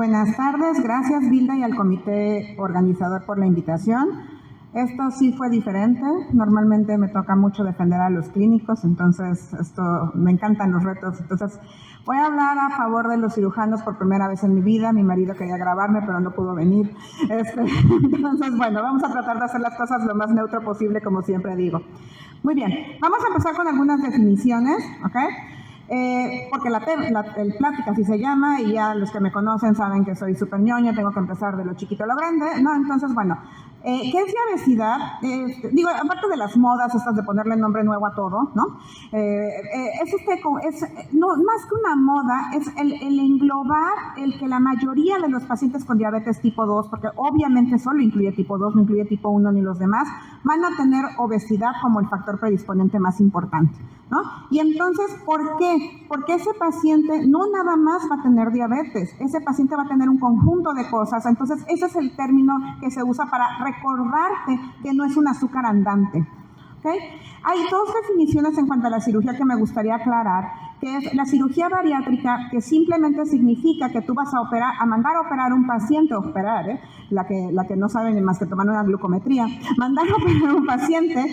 buenas tardes. Gracias, Vilda, y al comité organizador por la invitación. Esto sí fue diferente. Normalmente me toca mucho defender a los clínicos, entonces me encantan los retos. Entonces voy a hablar a favor de los cirujanos por primera vez en mi vida. Mi marido quería grabarme, pero no pudo venir. Entonces, bueno, vamos a tratar de hacer las cosas lo más neutro posible, como siempre digo. Muy bien, vamos a empezar con algunas definiciones, ¿ok? Porque el plática así se llama, y ya los que me conocen saben que soy súper ñoña, tengo que empezar de lo chiquito a lo grande, ¿no? Entonces, bueno, ¿qué es diabesidad? Digo, aparte de las modas estas de ponerle nombre nuevo a todo, ¿no? No, más que una moda, es el englobar el que la mayoría de los pacientes con diabetes tipo 2, porque obviamente solo incluye tipo 2, no incluye tipo 1 ni los demás, van a tener obesidad como el factor predisponente más importante, ¿no? Y entonces, ¿por qué? Porque ese paciente no nada más va a tener diabetes, ese paciente va a tener un conjunto de cosas. Entonces, ese es el término que se usa para recordarte que no es un azúcar andante. ¿Okay? Hay dos definiciones en cuanto a la cirugía que me gustaría aclarar, que es la cirugía bariátrica, que simplemente significa que tú vas a mandar a operar un paciente, la que no sabe ni más que tomar una glucometría, mandar a operar un paciente,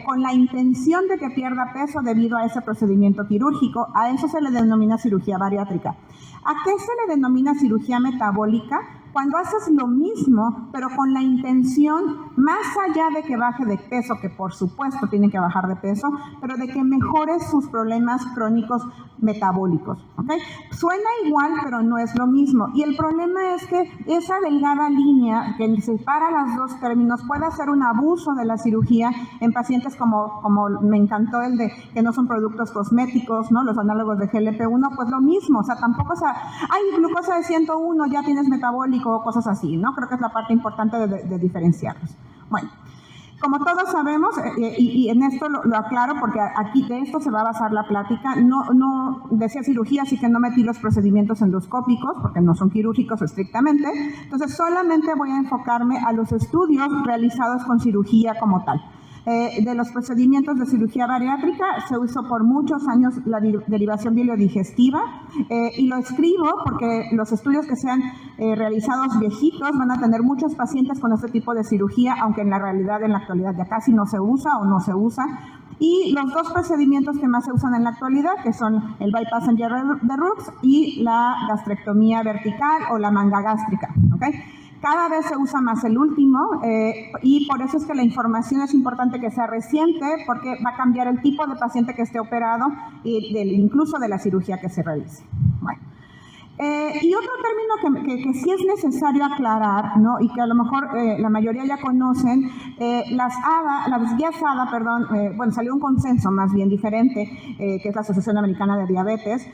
con la intención de que pierda peso debido a ese procedimiento quirúrgico. A eso se le denomina cirugía bariátrica. ¿A qué se le denomina cirugía metabólica? Cuando haces lo mismo, pero con la intención, más allá de que baje de peso, que por supuesto tiene que bajar de peso, pero de que mejore sus problemas crónicos metabólicos, ¿ok? Suena igual, pero no es lo mismo. Y el problema es que esa delgada línea que separa los dos términos puede hacer un abuso de la cirugía en pacientes como me encantó el de que no son productos cosméticos, ¿no? Los análogos de GLP-1, pues lo mismo. O sea, tampoco, hay glucosa de 101, ya tienes metabólico, o cosas así, ¿no? Creo que es la parte importante de diferenciarlos. Bueno, como todos sabemos, y en esto lo aclaro porque aquí de esto se va a basar la plática, no decía cirugía, así que no metí los procedimientos endoscópicos porque no son quirúrgicos estrictamente. Entonces solamente voy a enfocarme a los estudios realizados con cirugía como tal. De los procedimientos de cirugía bariátrica se usó por muchos años la derivación biliodigestiva, y lo escribo porque los estudios que sean realizados viejitos van a tener muchos pacientes con este tipo de cirugía, aunque en la realidad, en la actualidad ya casi no se usa o no se usa. Y los dos procedimientos que más se usan en la actualidad, que son el bypass en hierro de Rux y la gastrectomía vertical o la manga gástrica, ¿ok? Cada vez se usa más el último, y por eso es que la información es importante que sea reciente, porque va a cambiar el tipo de paciente que esté operado y incluso de la cirugía que se realice. Bueno. Y otro término que sí es necesario aclarar, ¿no? Y que a lo mejor la mayoría ya conocen, las guías ADA, bueno, salió un consenso más bien diferente, que es la Asociación Americana de Diabetes.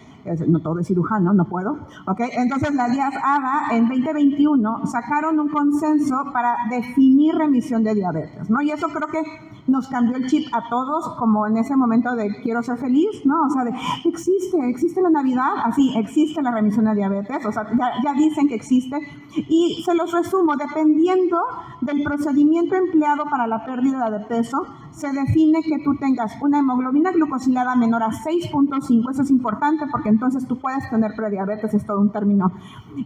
No todo es cirujano, no puedo, ¿ok? Entonces las guías ADA en 2021 sacaron un consenso para definir remisión de diabetes, ¿no? Y eso creo que nos cambió el chip a todos, como en ese momento de quiero ser feliz, ¿no? O sea, existe la Navidad, así, existe la remisión de diabetes, o sea, ya dicen que existe. Y se los resumo, dependiendo del procedimiento empleado para la pérdida de peso, se define que tú tengas una hemoglobina glucosilada menor a 6.5, eso es importante porque entonces tú puedes tener prediabetes, es todo un término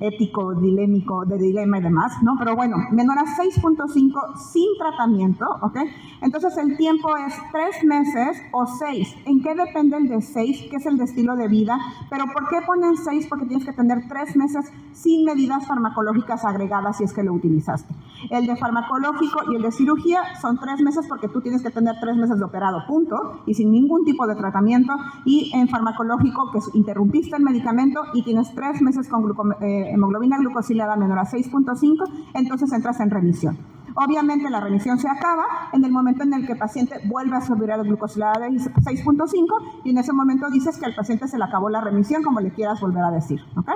ético, dilémico, de dilema y demás, ¿no? Pero bueno, menor a 6.5 sin tratamiento, ¿ok? Entonces el tiempo es 3 meses o 6. ¿En qué depende el de 6? Que es el de estilo de vida. ¿Pero por qué ponen 6? Porque tienes que tener 3 meses sin medidas farmacológicas agregadas si es que lo utilizaste. El de farmacológico y el de cirugía son 3 meses porque tú tienes que tener 3 meses de operado, punto, y sin ningún tipo de tratamiento. Y en farmacológico, que interrumpiste el medicamento y tienes 3 meses con hemoglobina glucosilada menor a 6.5, entonces entras en remisión. Obviamente la remisión se acaba en el momento en el que el paciente vuelve a subir a la glucosilada de 6.5 y en ese momento dices que al paciente se le acabó la remisión, como le quieras volver a decir, ¿ok?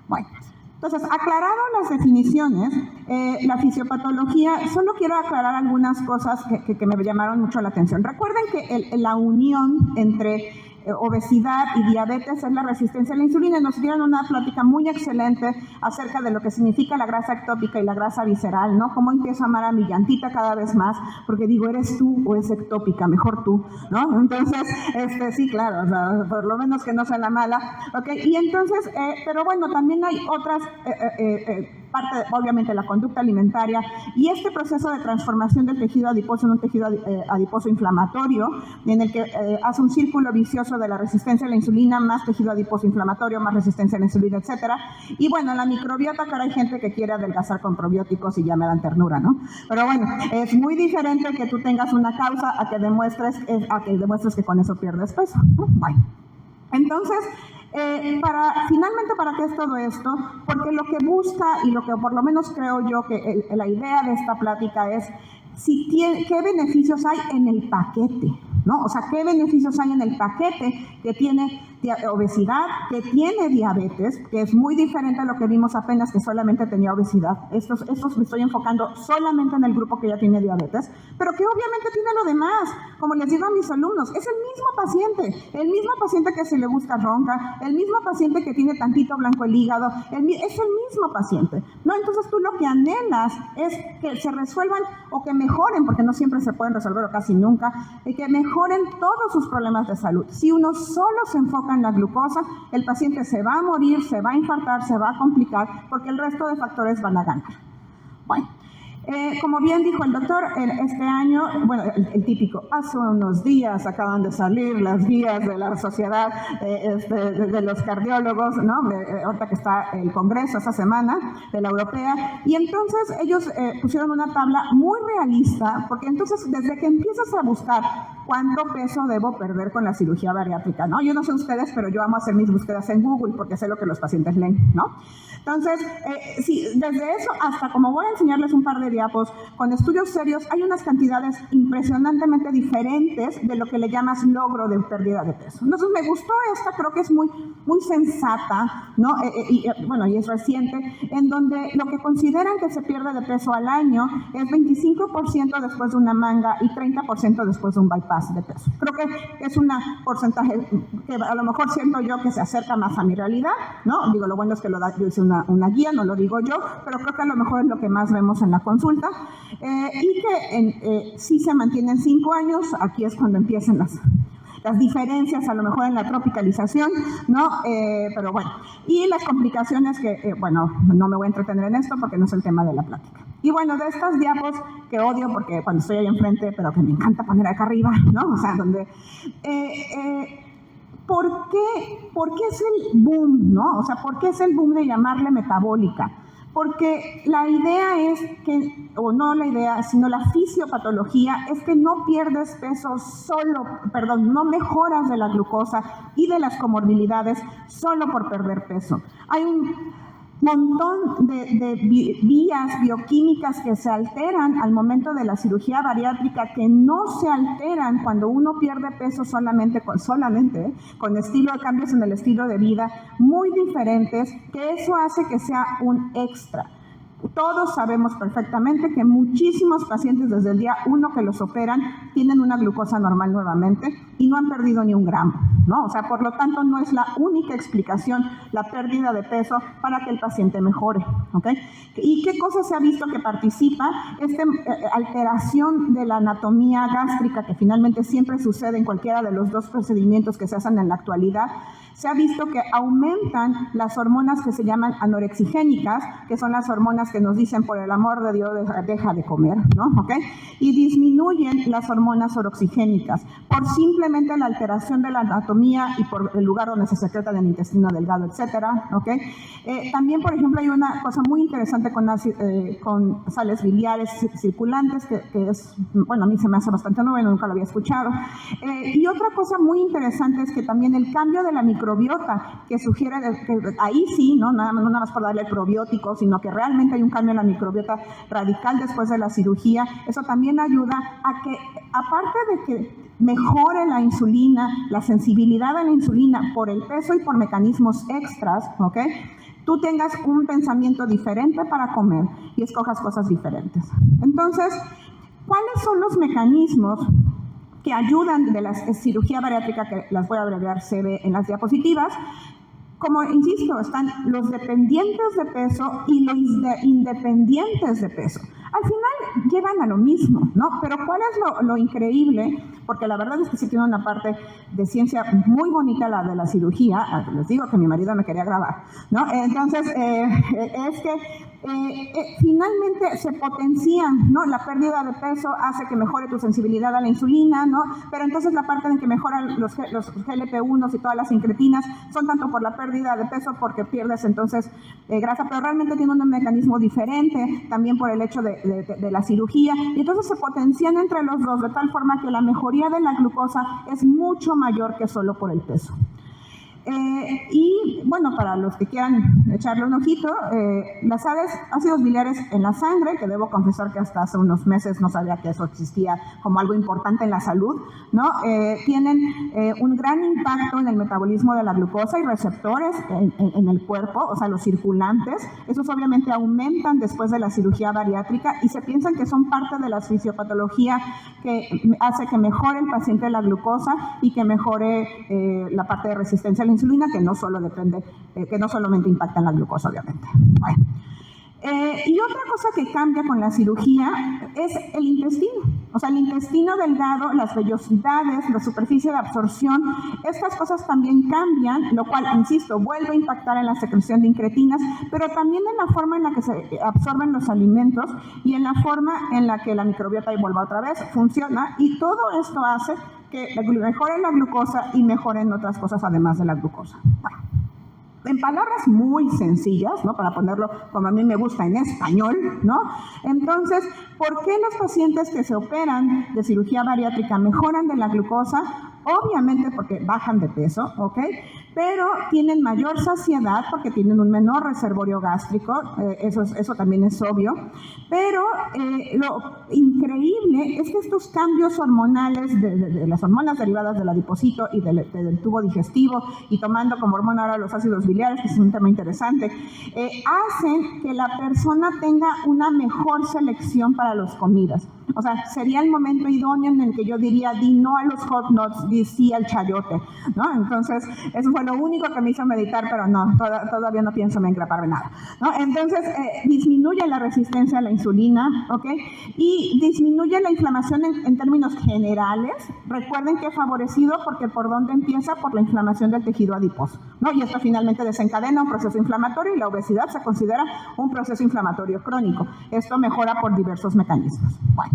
Bueno. Entonces, aclarado las definiciones, la fisiopatología, solo quiero aclarar algunas cosas que me llamaron mucho la atención. Recuerden que la unión entre obesidad y diabetes es la resistencia a la insulina. Nos dieron una plática muy excelente acerca de lo que significa la grasa ectópica y la grasa visceral, ¿no? Cómo empiezo a amar a mi llantita cada vez más, porque digo, ¿eres tú o es ectópica? Mejor tú, ¿no? Entonces, sí, claro, o sea, por lo menos que no sea la mala, ¿ok? Y entonces, pero bueno, también hay otras parte, obviamente, la conducta alimentaria y este proceso de transformación del tejido adiposo en un tejido adiposo inflamatorio, en el que hace un círculo vicioso de la resistencia a la insulina, más tejido adiposo inflamatorio, más resistencia a la insulina, etcétera. Y bueno, la microbiota, que ahora hay gente que quiere adelgazar con probióticos y ya me dan ternura, ¿no? Pero bueno, es muy diferente que tú tengas una causa a que demuestres que con eso pierdes peso, ¿no? Bueno, entonces, finalmente, ¿para qué es todo esto? Porque lo que busca y lo que por lo menos creo yo que la idea de esta plática es qué beneficios hay en el paquete, ¿no? O sea, qué beneficios hay en el paquete que tiene obesidad, que tiene diabetes, que es muy diferente a lo que vimos apenas, que solamente tenía obesidad. Estos me estoy enfocando solamente en el grupo que ya tiene diabetes, pero que obviamente tiene lo demás. Como les digo a mis alumnos, es el mismo paciente que se le gusta ronca, el mismo paciente que tiene tantito blanco el hígado, es el mismo paciente, ¿no? Entonces tú lo que anhelas es que se resuelvan o que mejoren, porque no siempre se pueden resolver o casi nunca, que mejoren todos sus problemas de salud. Si uno solo se enfoca en la glucosa, el paciente se va a morir, se va a infartar, se va a complicar, porque el resto de factores van a ganar. Bueno, como bien dijo el doctor, este año, bueno, el típico, hace unos días acaban de salir las guías de la sociedad de los cardiólogos, ¿no? Ahorita que está el congreso esta semana de la europea, y entonces ellos pusieron una tabla muy realista, porque entonces desde que empiezas a buscar cuánto peso debo perder con la cirugía bariátrica, ¿no? Yo no sé ustedes, pero yo amo hacer mis búsquedas en Google porque sé lo que los pacientes leen, ¿no? Entonces, sí, desde eso hasta, como voy a enseñarles un par de diapos, con estudios serios hay unas cantidades impresionantemente diferentes de lo que le llamas logro de pérdida de peso. Entonces, me gustó esta, creo que es muy sensata, ¿no? Y es reciente, en donde lo que consideran que se pierde de peso al año es 25% después de una manga y 30% después de un bypass de peso. Creo que es un porcentaje que a lo mejor siento yo que se acerca más a mi realidad, ¿no? Digo, lo bueno es que yo hice una guía, no lo digo yo, pero creo que a lo mejor es lo que más vemos en la consulta, y que sí se mantienen 5 años. Aquí es cuando empiezan las diferencias, a lo mejor en la tropicalización, ¿no? Pero bueno, y las complicaciones que, bueno, no me voy a entretener en esto porque no es el tema de la plática. Y bueno, de estas diapos que odio porque cuando estoy ahí enfrente, pero que me encanta poner acá arriba, ¿no? O sea, donde... ¿Por qué es el boom, no? O sea, ¿por qué es el boom de llamarle metabólica? Porque la idea es que, o no la idea, sino la fisiopatología es que no pierdes peso no mejoras de la glucosa y de las comorbilidades solo por perder peso. Hay un montón de vías bioquímicas que se alteran al momento de la cirugía bariátrica que no se alteran cuando uno pierde peso solamente con cambios en el estilo de vida muy diferentes, que eso hace que sea un extra. Todos sabemos perfectamente que muchísimos pacientes desde el día 1 que los operan tienen una glucosa normal nuevamente y no han perdido ni un gramo, ¿no? O sea, por lo tanto, no es la única explicación la pérdida de peso para que el paciente mejore, ¿ok? ¿Y qué cosa se ha visto que participa? Esta alteración de la anatomía gástrica, que finalmente siempre sucede en cualquiera de los dos procedimientos que se hacen en la actualidad. Se ha visto que aumentan las hormonas que se llaman anorexigénicas, que son las hormonas que nos dicen, por el amor de Dios, deja de comer, ¿no? ¿Okay? Y disminuyen las hormonas oroxigénicas por simplemente la alteración de la anatomía y por el lugar donde se secreta en el intestino delgado, etcétera, ¿okay? También, por ejemplo, hay una cosa muy interesante con sales biliares circulantes, que es, bueno, a mí se me hace bastante nuevo, nunca lo había escuchado. Y otra cosa muy interesante es que también el cambio de la microbiota, que sugiere que ahí sí, no nada más por darle probióticos, sino que realmente hay un cambio en la microbiota radical después de la cirugía. Eso también ayuda a que, aparte de que mejore la insulina, la sensibilidad a la insulina por el peso y por mecanismos extras, ¿ok? Tú tengas un pensamiento diferente para comer y escojas cosas diferentes. Entonces, ¿cuáles son los mecanismos que ayudan de la cirugía bariátrica, que las voy a abreviar, se ve en las diapositivas. Como insisto, están los dependientes de peso y los independientes de peso. Al final llevan a lo mismo, ¿no? Pero ¿cuál es lo increíble? Porque la verdad es que sí tiene una parte de ciencia muy bonita, la de la cirugía. Les digo que mi marido me quería grabar, ¿no? Entonces, es que finalmente se potencian, ¿no? La pérdida de peso hace que mejore tu sensibilidad a la insulina, ¿no? Pero entonces la parte en que mejoran los GLP-1 y todas las incretinas son tanto por la pérdida de peso, porque pierdes entonces grasa, pero realmente tiene un mecanismo diferente, también por el hecho de la cirugía, y entonces se potencian entre los dos de tal forma que la mejoría de la glucosa es mucho mayor que solo por el peso. Y bueno, para los que quieran echarle un ojito, las ácidos biliares en la sangre, que debo confesar que hasta hace unos meses no sabía que eso existía como algo importante en la salud, ¿no? Tienen un gran impacto en el metabolismo de la glucosa y receptores en el cuerpo, o sea, los circulantes. Esos obviamente aumentan después de la cirugía bariátrica y se piensan que son parte de la fisiopatología que hace que mejore el paciente la glucosa y que mejore la parte de resistencia a la insulina, que no solo depende, que no solamente impacta en la glucosa, obviamente. Bueno. Y otra cosa que cambia con la cirugía es el intestino. O sea, el intestino delgado, las vellosidades, la superficie de absorción, estas cosas también cambian, lo cual, insisto, vuelve a impactar en la secreción de incretinas, pero también en la forma en la que se absorben los alimentos y en la forma en la que la microbiota, y vuelva otra vez, funciona. Y todo esto hace que mejore la glucosa y mejoren otras cosas además de la glucosa. Bueno. En palabras muy sencillas, ¿no? Para ponerlo como a mí me gusta en español, ¿no? Entonces, ¿por qué los pacientes que se operan de cirugía bariátrica mejoran de la glucosa? Obviamente porque bajan de peso, ¿ok? Pero tienen mayor saciedad porque tienen un menor reservorio gástrico, eso también es obvio. Pero lo increíble es que estos cambios hormonales de las hormonas derivadas del adipocito y del tubo digestivo, y tomando como hormona ahora los ácidos biliares, que es un tema interesante, hacen que la persona tenga una mejor selección para las comidas. O sea, sería el momento idóneo en el que yo diría, di no a los hot nuts, di sí al chayote, ¿no? Entonces, eso fue lo único que me hizo meditar, pero no, todavía no pienso en engraparme nada, ¿no? Entonces, disminuye la resistencia a la insulina, ¿ok? Y disminuye la inflamación en términos generales. Recuerden que favorecido porque ¿por dónde empieza? Por la inflamación del tejido adiposo, ¿no? Y esto finalmente desencadena un proceso inflamatorio, y la obesidad se considera un proceso inflamatorio crónico. Esto mejora por diversos mecanismos. Bueno.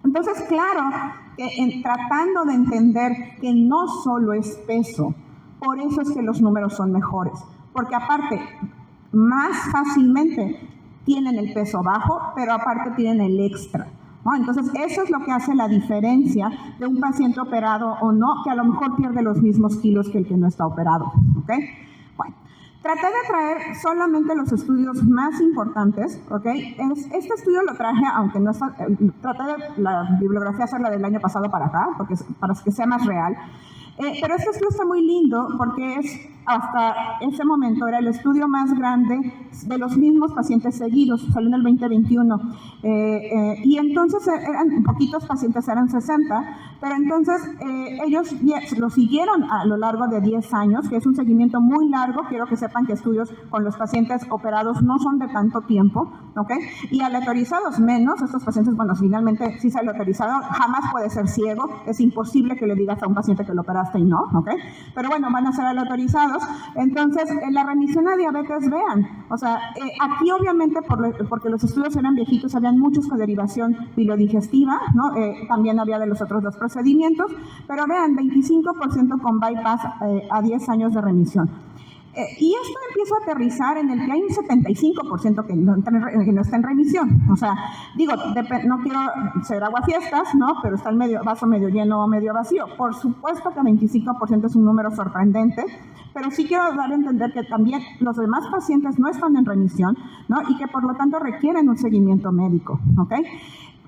Entonces, claro, que tratando de entender que no solo es peso, por eso es que los números son mejores, porque aparte, más fácilmente tienen el peso bajo, pero aparte tienen el extra, ¿no? Entonces, eso es lo que hace la diferencia de un paciente operado o no, que a lo mejor pierde los mismos kilos que el que no está operado, ¿ok? Bueno. Traté de traer solamente los estudios más importantes, ¿ok? Este estudio lo traje, aunque no está, traté de la bibliografía hacerla del año pasado para acá, para que sea más real. Pero este estudio está muy lindo porque hasta ese momento era el estudio más grande de los mismos pacientes seguidos, salió en el 2021. Y entonces eran poquitos pacientes, eran 60, pero entonces ellos lo siguieron a lo largo de 10 años, que es un seguimiento muy largo. Quiero que sepan que estudios con los pacientes operados no son de tanto tiempo, ¿ok? Y aleatorizados menos. Estos pacientes, bueno, finalmente sí se aleatorizaron, jamás puede ser ciego, es imposible que le digas a un paciente que lo operaste y no, ¿ok? Pero bueno, van a ser aleatorizados. Entonces, en la remisión a diabetes, vean, o sea, aquí obviamente porque los estudios eran viejitos, habían muchos con derivación bilodigestiva, ¿no? También había de los otros dos procedimientos, pero vean, 25% con bypass a 10 años de remisión. Y esto empieza a aterrizar en el que hay un 75% que no está en remisión. O sea, digo, no quiero ser aguafiestas, ¿no? Pero está el vaso medio lleno o medio vacío. Por supuesto que 25% es un número sorprendente, pero sí quiero dar a entender que también los demás pacientes no están en remisión, ¿no? Y que por lo tanto requieren un seguimiento médico, ¿ok?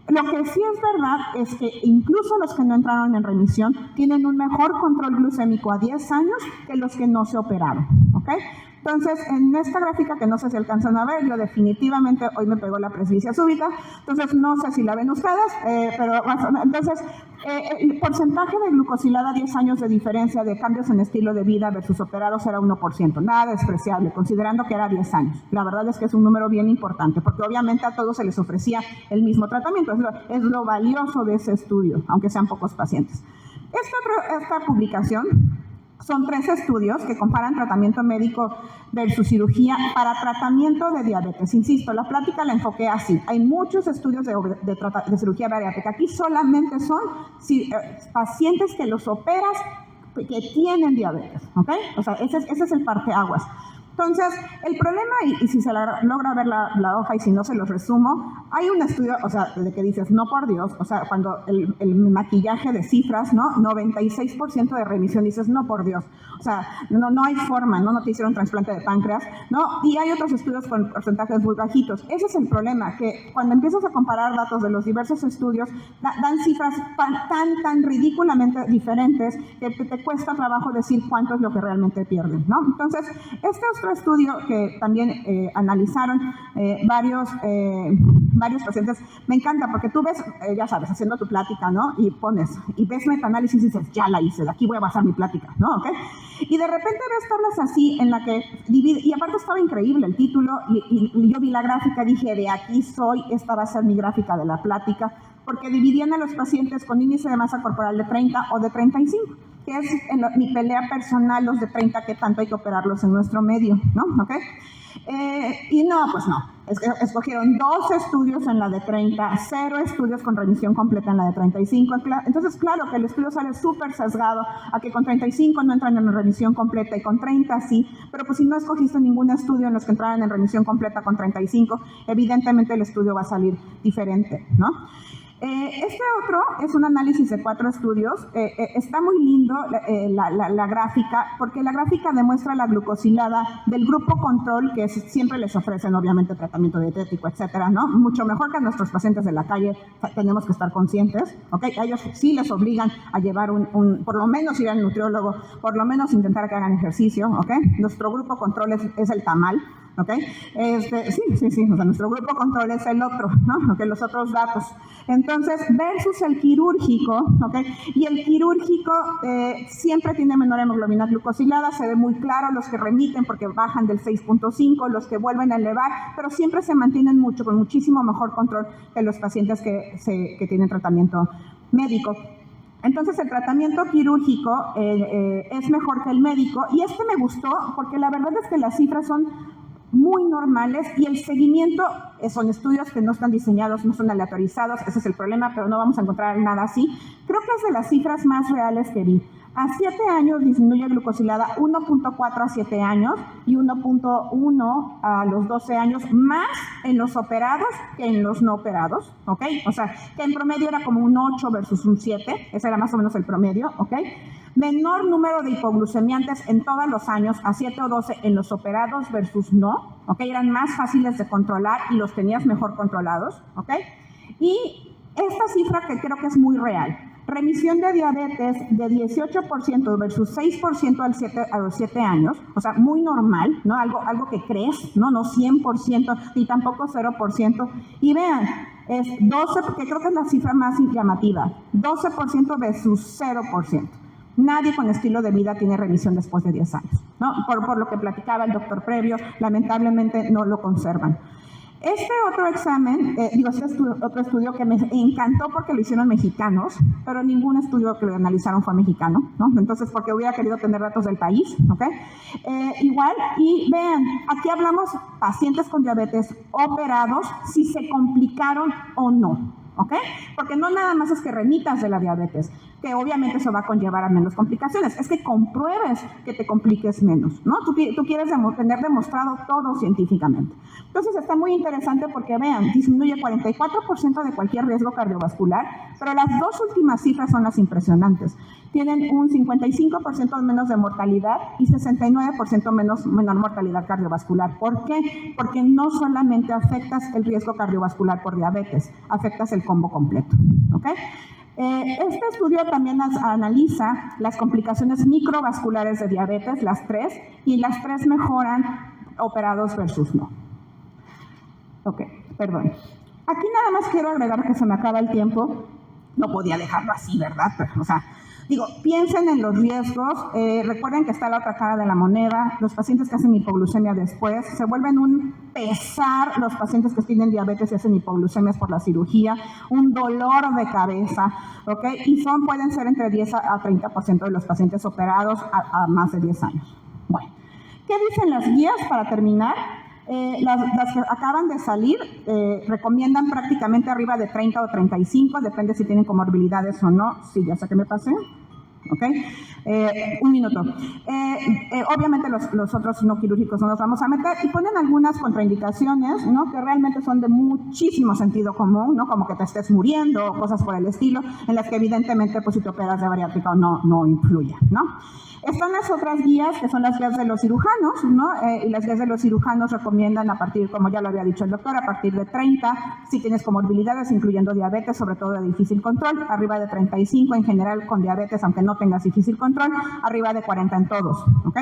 Lo que sí es verdad es que incluso los que no entraron en remisión tienen un mejor control glucémico a 10 años que los que no se operaron, ¿ok? Entonces, en esta gráfica, que no sé si alcanzan a ver, yo definitivamente hoy me pegó la presbicia súbita, entonces no sé si la ven ustedes, pero entonces el porcentaje de glucosilada a 10 años de diferencia de cambios en estilo de vida versus operados era 1%, nada despreciable, considerando que era 10 años. La verdad es que es un número bien importante, porque obviamente a todos se les ofrecía el mismo tratamiento, es lo valioso de ese estudio, aunque sean pocos pacientes. Esta publicación son 3 estudios que comparan tratamiento médico versus cirugía para tratamiento de diabetes. Insisto, la plática la enfoqué así. Hay muchos estudios de cirugía bariátrica. Aquí solamente son pacientes que los operas que tienen diabetes, ¿ok? O sea, ese es el parteaguas. Entonces, el problema, y si se logra ver la hoja y si no se los resumo, hay un estudio, o sea, de que dices, no por Dios, o sea, cuando el maquillaje de cifras, ¿no? 96% de remisión, dices, no por Dios, o sea, no hay forma, no te hicieron trasplante de páncreas, ¿no? Y hay otros estudios con porcentajes muy bajitos. Ese es el problema, que cuando empiezas a comparar datos de los diversos estudios, dan cifras tan ridículamente diferentes que te cuesta trabajo decir cuánto es lo que realmente pierden, ¿no? Entonces, este otro estudio que también analizaron varios pacientes, me encanta porque tú ves, ya sabes, haciendo tu plática, ¿no? Y ves metaanálisis y dices, ya la hice, de aquí voy a basar mi plática, ¿no? ¿Okay? Y de repente ves tablas así en la que divide, y aparte estaba increíble el título, y yo vi la gráfica, dije, de aquí soy, esta va a ser mi gráfica de la plática, porque dividían a los pacientes con índice de masa corporal de 30 o de 35. Que es mi pelea personal, los de 30, que tanto hay que operarlos en nuestro medio, ¿no? ¿Okay? Y no, pues no. Escogieron 2 estudios en la de 30, 0 estudios con remisión completa en la de 35. Entonces, claro que el estudio sale súper sesgado a que con 35 no entran en remisión completa y con 30 sí, pero pues si no escogiste ningún estudio en los que entraran en remisión completa con 35, evidentemente el estudio va a salir diferente, ¿no? Este otro es un análisis de 4 estudios. Está muy lindo la gráfica, porque la gráfica demuestra la glucosilada del grupo control, que siempre les ofrecen obviamente tratamiento dietético, etcétera, ¿no? Mucho mejor que a nuestros pacientes de la calle, tenemos que estar conscientes, ¿ok? A ellos sí les obligan a llevar por lo menos ir al nutriólogo, por lo menos intentar que hagan ejercicio, ¿ok? Nuestro grupo control es el tamal, ¿ok? Sí, o sea, nuestro grupo control es el otro, ¿no? Okay, los otros datos. Entonces, versus el quirúrgico, ¿ok? Y el quirúrgico siempre tiene menor hemoglobina glucosilada, se ve muy claro los que remiten porque bajan del 6.5, los que vuelven a elevar, pero siempre se mantienen con muchísimo mejor control que los pacientes que tienen tratamiento médico. Entonces, el tratamiento quirúrgico es mejor que el médico, y me gustó porque la verdad es que las cifras son muy normales y el seguimiento son estudios que no están diseñados, no son aleatorizados, ese es el problema, pero no vamos a encontrar nada así. Creo que es de las cifras más reales que vi. A 7 años disminuye glucosilada 1.4 a 7 años y 1.1 a los 12 años, más en los operados que en los no operados, ¿ok? O sea, que en promedio era como un 8 versus un 7, ese era más o menos el promedio, ¿ok? Menor número de hipoglucemiantes en todos los años, a 7 o 12 en los operados versus no, ¿ok? Eran más fáciles de controlar y los tenías mejor controlados, ¿ok? Y esta cifra que creo que es muy real, remisión de diabetes de 18% versus 6% a los 7 años, o sea, muy normal, ¿no? Algo que crees, ¿no? No 100%, ni tampoco 0%. Y vean, es 12, porque creo que es la cifra más llamativa, 12% versus 0%. Nadie con estilo de vida tiene remisión después de 10 años, ¿no? Por lo que platicaba el doctor previo, lamentablemente no lo conservan. Este otro examen, otro estudio que me encantó porque lo hicieron mexicanos, pero ningún estudio que lo analizaron fue mexicano, ¿no? Entonces, porque hubiera querido tener datos del país, ¿ok? Igual, y vean, aquí hablamos pacientes con diabetes operados, si se complicaron o no, ¿ok? Porque no nada más es que remitas de la diabetes, que obviamente eso va a conllevar a menos complicaciones, es que compruebes que te compliques menos, ¿no? Tú quieres tener demostrado todo científicamente. Entonces está muy interesante porque vean, disminuye 44% de cualquier riesgo cardiovascular, pero las 2 últimas cifras son las impresionantes. Tienen un 55% menos de mortalidad y 69% menor mortalidad cardiovascular. ¿Por qué? Porque no solamente afectas el riesgo cardiovascular por diabetes, afectas el combo completo, ¿ok? Este estudio también analiza las complicaciones microvasculares de diabetes, las 3, y las 3 mejoran operados versus no. Ok, perdón. Aquí nada más quiero agregar que se me acaba el tiempo. No podía dejarlo así, ¿verdad? Pero, piensen en los riesgos. Recuerden que está la otra cara de la moneda. Los pacientes que hacen hipoglucemia después se vuelven un pesar. Los pacientes que tienen diabetes y hacen hipoglucemias por la cirugía, un dolor de cabeza, ¿ok? Y pueden ser entre 10 a 30% de los pacientes operados a más de 10 años. Bueno, ¿qué dicen las guías para terminar? Las que acaban de salir recomiendan prácticamente arriba de 30 o 35, depende si tienen comorbilidades o no. Sí, ya sé que me pasé. ¿Ok? Un minuto. Obviamente los otros no quirúrgicos no los vamos a meter, y ponen algunas contraindicaciones, ¿no? Que realmente son de muchísimo sentido común, ¿no? Como que te estés muriendo o cosas por el estilo, en las que evidentemente pues si te operas de bariátrica o no influye, ¿no? Están las otras guías, que son las guías de los cirujanos, ¿no? Y las guías de los cirujanos recomiendan a partir, como ya lo había dicho el doctor, a partir de 30, si tienes comorbilidades, incluyendo diabetes, sobre todo de difícil control, arriba de 35 en general con diabetes, aunque no tengas difícil control, arriba de 40 en todos, ¿ok?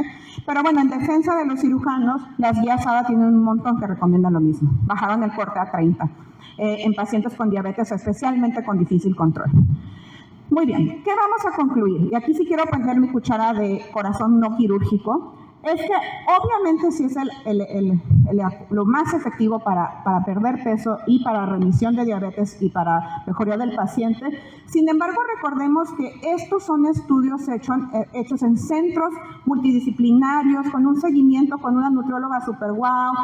Pero bueno, en defensa de los cirujanos, las guías ADA tienen un montón que recomiendan lo mismo. Bajaron el corte a 30 en pacientes con diabetes, especialmente con difícil control. Muy bien, ¿qué vamos a concluir? Y aquí sí quiero poner mi cuchara de corazón no quirúrgico. Es que obviamente sí es lo más efectivo para perder peso y para remisión de diabetes y para mejoría del paciente. Sin embargo, recordemos que estos son estudios hechos en centros multidisciplinarios, con un seguimiento, con una nutrióloga super guau,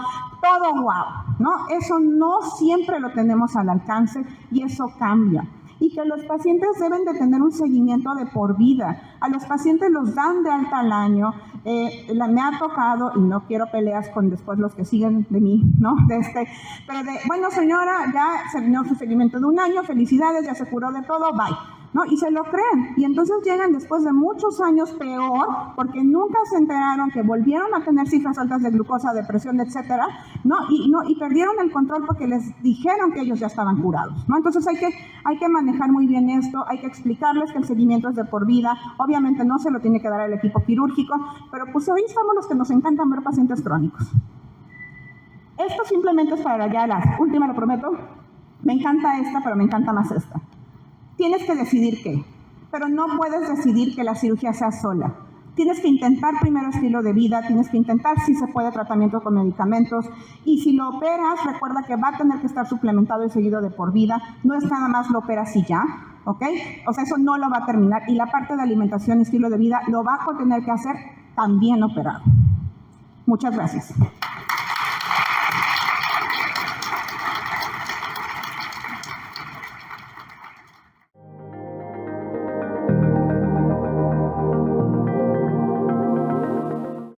todo guau, ¿no? Eso no siempre lo tenemos al alcance y eso cambia. Y que los pacientes deben de tener un seguimiento de por vida. A los pacientes los dan de alta al año. Me ha tocado, y no quiero peleas con después los que siguen de mí, ¿no? Bueno señora, ya se vino su seguimiento de 1 año, felicidades, ya se curó de todo, bye. ¿No? Y se lo creen, y entonces llegan después de muchos años peor, porque nunca se enteraron que volvieron a tener cifras altas de glucosa, depresión, etcétera, ¿no? Y perdieron el control porque les dijeron que ellos ya estaban curados, ¿no? Entonces hay que manejar muy bien esto, hay que explicarles que el seguimiento es de por vida. Obviamente no se lo tiene que dar al equipo quirúrgico, pero pues hoy estamos los que nos encantan ver pacientes crónicos. Esto simplemente es para ya la última, lo prometo. Me encanta esta, pero me encanta más esta. Tienes que decidir qué, pero no puedes decidir que la cirugía sea sola. Tienes que intentar primero estilo de vida, tienes que intentar si se puede tratamiento con medicamentos, y si lo operas, recuerda que va a tener que estar suplementado y seguido de por vida. No es nada más lo operas y ya, ¿ok? O sea, eso no lo va a terminar, y la parte de alimentación y estilo de vida lo va a tener que hacer también operado. Muchas gracias.